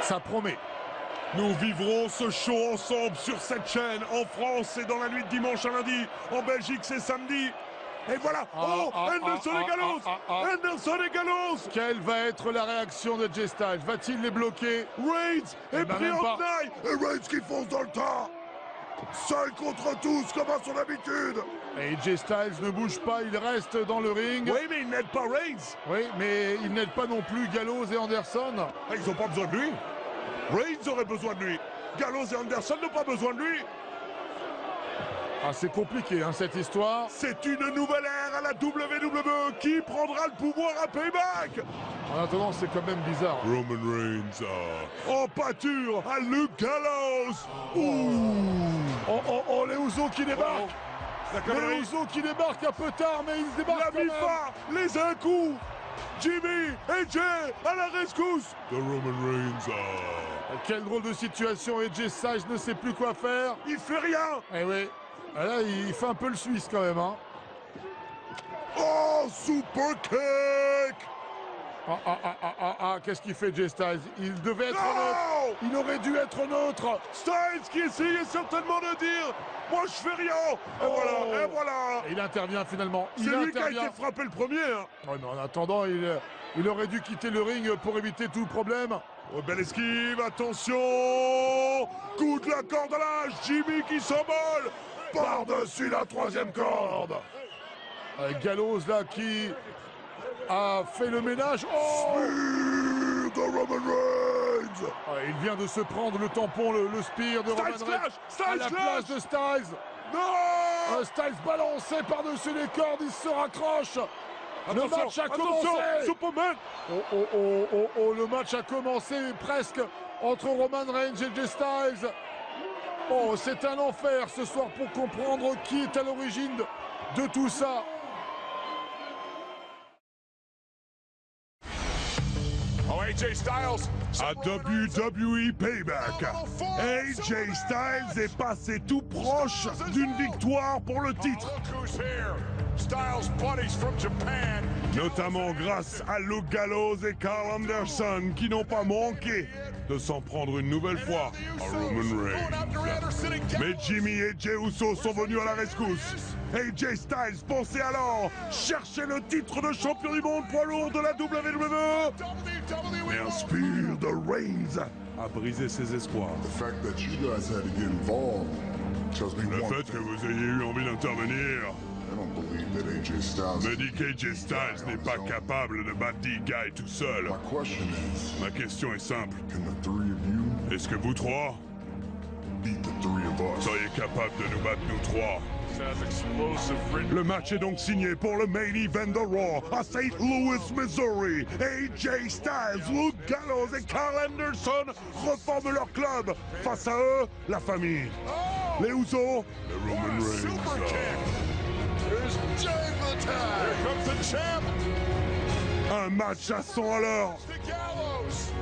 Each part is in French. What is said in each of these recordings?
Ça promet. Nous vivrons ce show ensemble sur cette chaîne, en France, c'est dans la nuit de dimanche à lundi, en Belgique c'est samedi. Et voilà, Anderson et Gallows, Anderson et Gallows. Quelle va être la réaction de Jay Styles? Va-t-il les bloquer? Reigns est pris en tenaille, et Reigns qui fonce dans le tas. Seul contre tous, comme à son habitude. Et Jay Styles ne bouge pas, il reste dans le ring. Oui, mais il n'aide pas Reigns. Oui, mais il n'aide pas non plus Gallows et Anderson. Ils n'ont pas besoin de lui. Reigns aurait besoin de lui. Gallows et Anderson n'ont pas besoin de lui. Ah, c'est compliqué, hein, cette histoire. C'est une nouvelle ère à la WWE. Qui prendra le pouvoir à Payback? En attendant, c'est quand même bizarre. Roman Reigns en pâture à Luke Gallows. Les Usos qui débarquent. Les Usos qui débarquent un peu tard, mais ils débarquent La Mifa, les un coup. Jimmy et Jay à la rescousse de Roman Reigns. Quelle drôle de situation, et Jay Styles ne sait plus quoi faire. Il fait rien. Eh oui. Là, il fait un peu le Suisse quand même, hein. Oh, super kick. Qu'est-ce qu'il fait, Jay Styles? Il devait être neutre. Il aurait dû être neutre. Styles qui essayait certainement de dire moi je fais rien. Et voilà. Et il intervient finalement. C'est lui qui a été frappé le premier. Ouais, mais en attendant, il aurait dû quitter le ring pour éviter tout problème. Oh, belle esquive, attention. Coup de la corde à l'âge. Jimmy qui s'envole par-dessus la troisième corde. Gallows là qui a fait le ménage. Spear de Roman Reigns. Il vient de se prendre le tampon, le spear de Roman Reigns à la place de Styles. Non. Styles balancé par-dessus les cordes, il se raccroche. Le match a commencé. Superman. Le match a commencé presque entre Roman Reigns et Jay Styles. C'est un enfer ce soir pour comprendre qui est à l'origine de tout ça. AJ Styles à WWE Payback. AJ Styles est passé tout proche d'une victoire pour le titre. Notamment grâce à Luke Gallows et Carl Anderson qui n'ont pas manqué de s'en prendre une nouvelle fois à Roman Reigns. Mais Jimmy et Jey Uso sont venus à la rescousse. AJ Styles pensait alors chercher le titre de champion du monde poids lourd de la WWE. Mais un spear de Reigns a brisé ses espoirs. Le fait que vous ayez eu envie d'intervenir me dit qu'AJ Styles n'est pas capable de battre D-Guy tout seul. Ma question est simple. Est-ce que vous trois seriez capables de nous battre nous trois? Le match est donc signé pour le main event de Raw à St. Louis, Missouri. AJ Styles, Luke Gallows et Carl Anderson reforment leur club. Face à eux, la famille. Les Usos, le Roman Reigns. Un match à 100 à l'heure.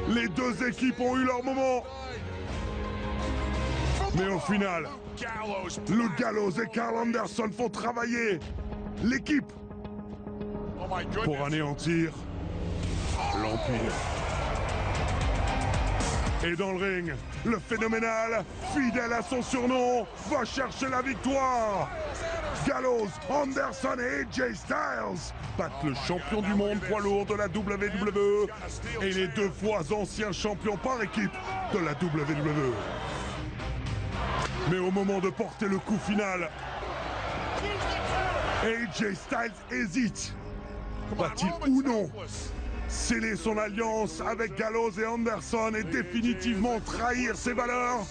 Les deux équipes ont eu leur moment. Mais au final, le Gallows et Carl Anderson font travailler l'équipe pour anéantir l'Empire. Et dans le ring, le phénoménal, fidèle à son surnom, va chercher la victoire. Gallows, Anderson et AJ Styles battent le champion du monde poids lourd de la WWE et les deux fois anciens champions par équipe de la WWE. Mais au moment de porter le coup final, AJ Styles hésite. Va-t-il ou non sceller son alliance avec Gallows et Anderson et définitivement trahir ses valeurs?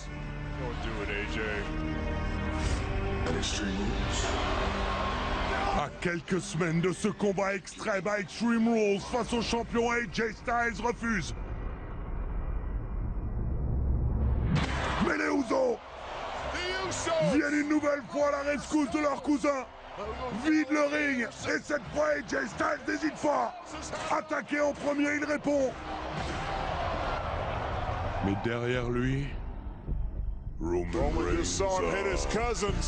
À quelques semaines de ce combat extrême à Extreme Rules face au champion, AJ Styles refuse. Mais les Usos viennent une nouvelle fois à la rescousse de leur cousin. Vide le ring et cette fois AJ Styles n'hésite pas. Attaqué en premier, il répond. Mais derrière lui, Roman Reigns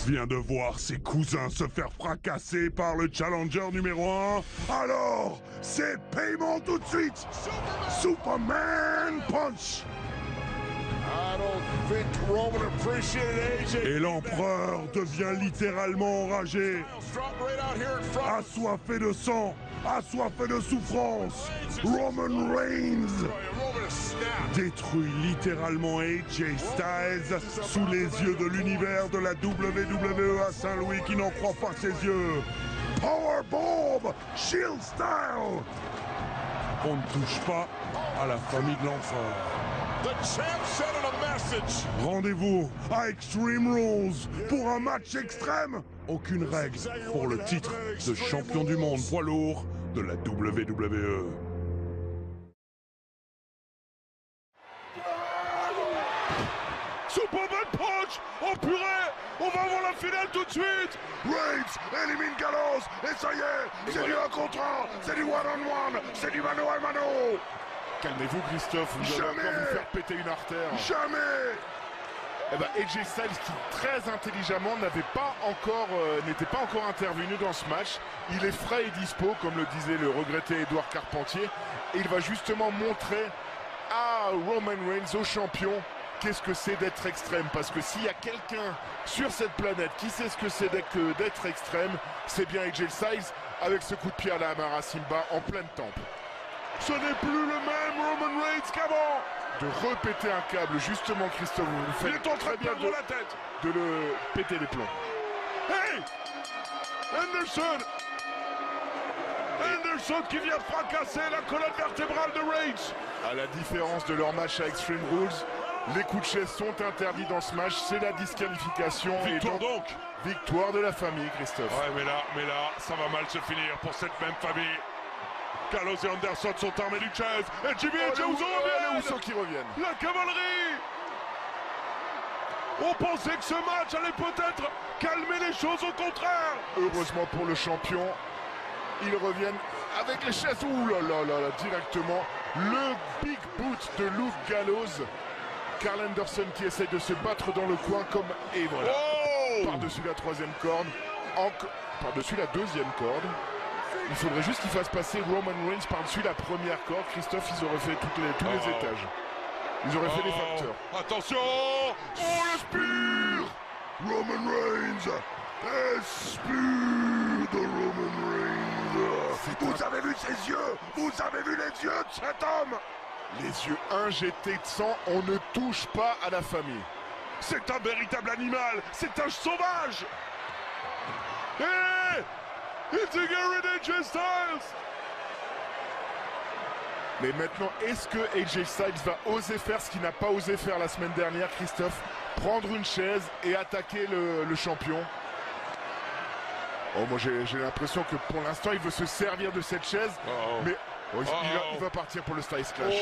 vient de voir ses cousins se faire fracasser par le challenger numéro 1. Alors, c'est paiement tout de suite. Superman Punch. Et l'empereur devient littéralement enragé, assoiffé de sang, assoiffé de souffrance. Roman Reigns détruit littéralement AJ Styles sous les yeux de l'univers de la WWE à Saint-Louis qui n'en croit pas ses yeux. Powerbomb, Shield Style. On ne touche pas à la famille de l'empereur. Rendez-vous à Extreme Rules pour un match extrême. Aucune règle pour le titre de champion du monde poids lourd de la WWE. Superman Punch! Oh purée! On va avoir la finale tout de suite! Reigns élimine Gallows et ça y est! C'est du 1 contre 1! C'est du one-on-one! C'est du mano à mano! Calmez-vous Christophe, vous allez encore vous faire péter une artère. Jamais! Eh ben AJ Styles qui très intelligemment n'était pas encore intervenu dans ce match. Il est frais et dispo, comme le disait le regretté Édouard Carpentier. Et il va justement montrer à Roman Reigns, au champion, qu'est-ce que c'est d'être extrême. Parce que s'il y a quelqu'un sur cette planète qui sait ce que c'est d'être extrême, c'est bien AJ Styles avec ce coup de pied à la Amara Simba en pleine tempe. Ce n'est plus le même Roman Reigns qu'avant! De repéter un câble, justement Christophe, vous faites Il est en train de perdre la tête! De le péter les plombs. Hey! Anderson! Anderson qui vient fracasser la colonne vertébrale de Reigns! À la différence de leur match à Extreme Rules, les coups de chaise sont interdits dans ce match, c'est la disqualification. Victoire et donc! Victoire de la famille, Christophe. Ouais, mais là, ça va mal se finir pour cette même famille. Gallows et Anderson sont armés d'une chaise. Et Jimmy et Jey Uso reviennent. Les Usos qui reviennent. La cavalerie. On pensait que ce match allait peut-être calmer les choses, au contraire. Heureusement pour le champion, ils reviennent avec les chaises. Ouh là là là là, directement. Le big boot de Luke Gallows. Karl Anderson qui essaie de se battre dans le coin comme... Et voilà. Oh! Par-dessus la troisième corde. Par-dessus la deuxième corde. Il faudrait juste qu'il fasse passer Roman Reigns par-dessus la première corde. Christophe, ils auraient fait tous les étages. Ils auraient fait les facteurs. Attention! Oh, le spire! Roman Reigns! Spire de Roman Reigns! Vous avez vu ses yeux? Vous avez vu les yeux de cet homme? Les yeux injectés de sang, on ne touche pas à la famille. C'est un véritable animal! C'est un sauvage! Hé! It's AJ Styles! Mais maintenant, est-ce que AJ Styles va oser faire ce qu'il n'a pas osé faire la semaine dernière, Christophe? Prendre une chaise et attaquer le champion? Oh, moi j'ai l'impression que pour l'instant il veut se servir de cette chaise, mais il va partir pour le Styles Clash.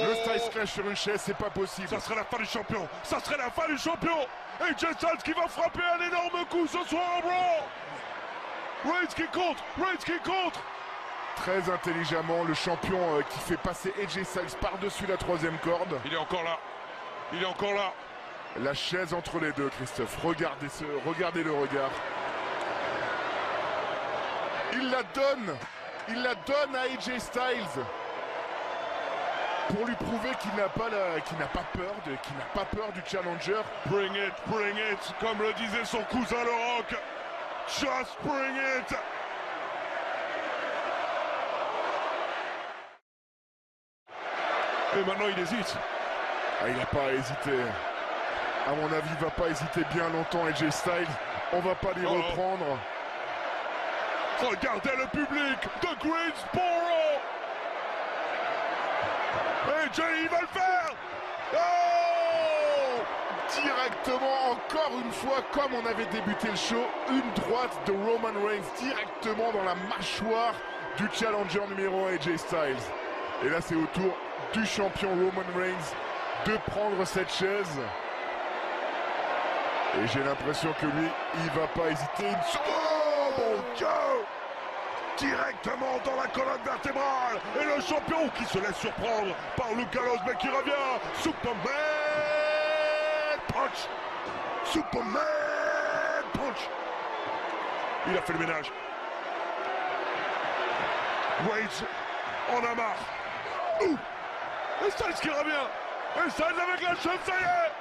Le Styles Clash sur une chaise, c'est pas possible. Ça serait la fin du champion! Ça serait la fin du champion! AJ Styles qui va frapper un énorme coup ce soir en Raw! Reigns qui contre! Reigns qui contre! Très intelligemment, le champion qui fait passer AJ Styles par-dessus la troisième corde. Il est encore là. Il est encore là. La chaise entre les deux, Christophe. Regardez le regard. Il la donne. Il la donne à AJ Styles. Pour lui prouver qu'il n'a pas peur du challenger. Bring it, comme le disait son cousin le Rock. Just bring it! Et maintenant il hésite. Ah, il n'a pas hésité. À mon avis, il va pas hésiter bien longtemps, AJ Styles. On va pas les reprendre. Regardez le public de Greensboro! AJ, il va le faire! Oh! Directement, encore une fois, comme on avait débuté le show, une droite de Roman Reigns directement dans la mâchoire du challenger numéro 1 AJ Styles. Et là, c'est au tour du champion Roman Reigns de prendre cette chaise. Et j'ai l'impression que lui, il va pas hésiter. Oh mon Dieu! Directement dans la colonne vertébrale. Et le champion qui se laisse surprendre par Luke Gallows, mais qui revient. Superman Punch! Superman Punch! Il a fait le ménage. Reigns en a marre. Et Styles qui revient. Et Styles avec la chaise, ça y est!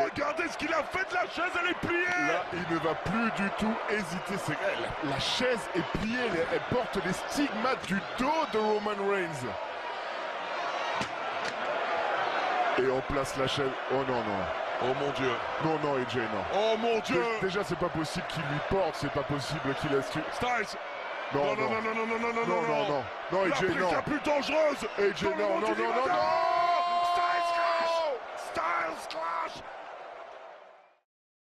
Regardez ce qu'il a fait de la chaise, elle est pliée. Là, il ne va plus du tout hésiter. La chaise est pliée, elle porte les stigmates du dos de Roman Reigns. Et on place la chaise. Oh non, non. Oh mon Dieu. Non, non, AJ, non. Oh mon Dieu. Déjà, c'est pas possible qu'il lui porte, c'est pas possible qu'il laisse. Styles. Non, non, non, non, non, non, non, non, non, non, non, non, non, AJ, non. La plus dangereuse. AJ, non, non, non, non, non.